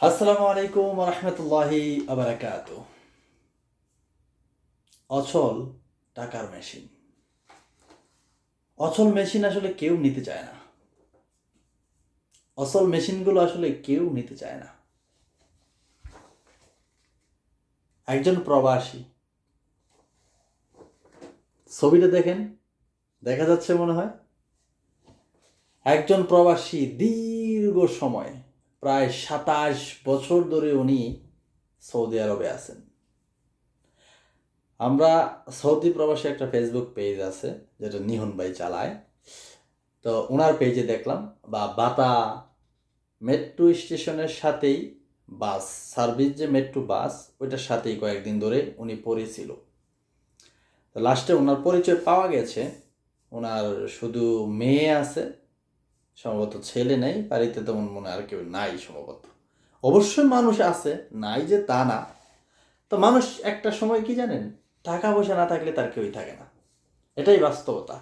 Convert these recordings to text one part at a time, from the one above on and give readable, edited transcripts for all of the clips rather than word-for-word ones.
আসসালামু আলাইকুম রহমতুল্লাহি আবরাকাত। অচল টাকার মেশিন। অচল মেশিন আসলে কেউ নিতে চায় না। অচল মেশিনগুলো আসলে কেউ নিতে চায় না। একজন প্রবাসী, ছবিটা দেখেন, দেখা যাচ্ছে মনে হয় একজন প্রবাসী দীর্ঘ সময়, প্রায় 27 বছর ধরে উনি সৌদি আরবে আছেন। আমরা সৌদি প্রবাসী একটা ফেসবুক পেজ আছে যেটা নিহন ভাই চালায়, তো ওনার পেজে দেখলাম বাতা মেট্রো স্টেশনের সাথেই বাস সার্ভিস, যে মেট্রো বাস ওইটার সাথেই কয়েকদিন ধরে উনি পড়েছিল। তো লাস্টে ওনার পরিচয় পাওয়া গেছে, ওনার শুধু মেয়ে আছে, সম্ভবত ছেলে নেই বাড়িতে, তেমন মনে আর কেউ নাই সম্ভবত। অবশ্যই মানুষ আছে, নাই যে তা না। তো মানুষ একটা সময় কি জানেন, টাকা পয়সা না থাকলে তার কেউই থাকে না। এটাই বাস্তবতা,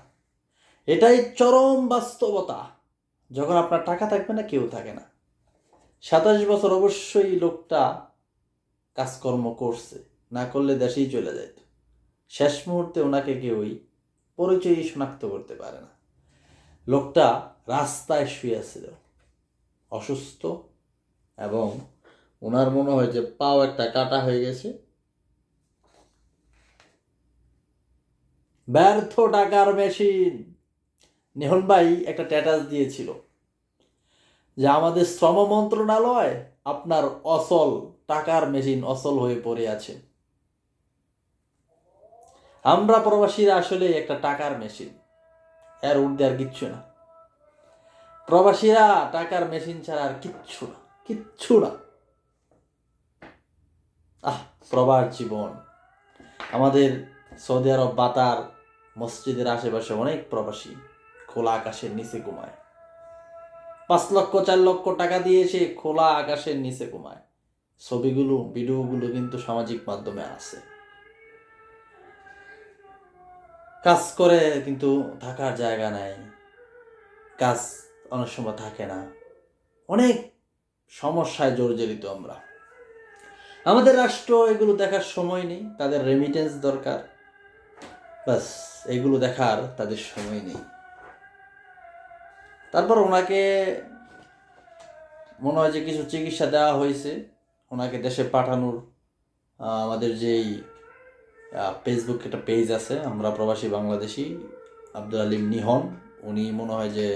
এটাই চরম বাস্তবতা। যখন আপনার টাকা থাকবে না, কেউ থাকে না। 27 বছর অবশ্যই লোকটা কাজকর্ম করছে, না করলে দেশেই চলে যেত। শেষ মুহূর্তে ওনাকে কেউই পরিচয়ই শনাক্ত করতে পারে না। লোকটা রাস্তায় শুয়েছিল, অসুস্থ, এবং ওনার মনে হয় যে পাও একটা কাটা হয়ে গেছে। ব্যর্থ টাকার মেশিন। নেহন ভাই একটা স্ট্যাটাস দিয়েছিল যে আমাদের শ্রম মন্ত্রণালয় আপনার অচল টাকার মেশিন অচল হয়ে পড়ে আছে। আমরা প্রবাসীরা আসলে একটা টাকার মেশিন, এর ঊর্ধ্বে আর কিচ্ছু না। প্রবাসীরা টাকার মেশিন ছাড়া আর কিচ্ছু না, কিচ্ছু না। প্রবাস জীবন। আমাদের সৌদি আরব বাতার মসজিদের আশেপাশে অনেক প্রবাসী খোলা আকাশের নিচে ঘুমায়। 5 লক্ষ 4 লক্ষ টাকা দিয়ে সে খোলা আকাশের নিচে ঘুমায়। ছবিগুলো ভিডিওগুলো কিন্তু সামাজিক মাধ্যমে আছে। কাজ করে কিন্তু থাকার জায়গা নাই, কাজ অনেক সময় থাকে না, অনেক সমস্যায় জর্জরিত আমরা। আমাদের রাষ্ট্র এগুলো দেখার সময় নেই, তাদের রেমিটেন্স দরকার, বাস এগুলো দেখার তাদের সময় নেই। তারপর ওনাকে মনে হয় যে কিছু চিকিৎসা দেওয়া হয়েছে, ওনাকে দেশে পাঠানোর আমাদের যেই ফেসবুক একটা পেজ আছে আমরা প্রবাসী বাংলাদেশি, আব্দুল আলিম নিহন, উনি মনে হয় যে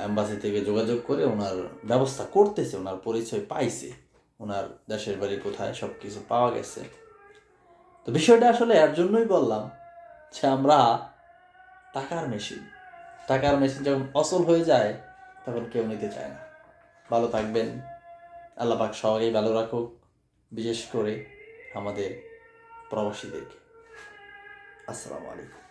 এম্বাসি থেকে যোগাযোগ করে ওনার ব্যবস্থা করতেছে, ওনার পরিচয় পাইছে, ওনার দেশের বাড়ি কোথায় সব কিছু পাওয়া গেছে। তো বিষয়টা আসলে এর জন্যই বললাম যে আমরা টাকার মেশিন যখন অচল হয়ে যায় তখন কেউ নিতে চায় না। ভালো থাকবেন, আল্লাহ পাক সবাই ভালো রাখুক, বিশেষ করে আমাদের প্রবাসীদেরকে। আসসালামু আলাইকুম।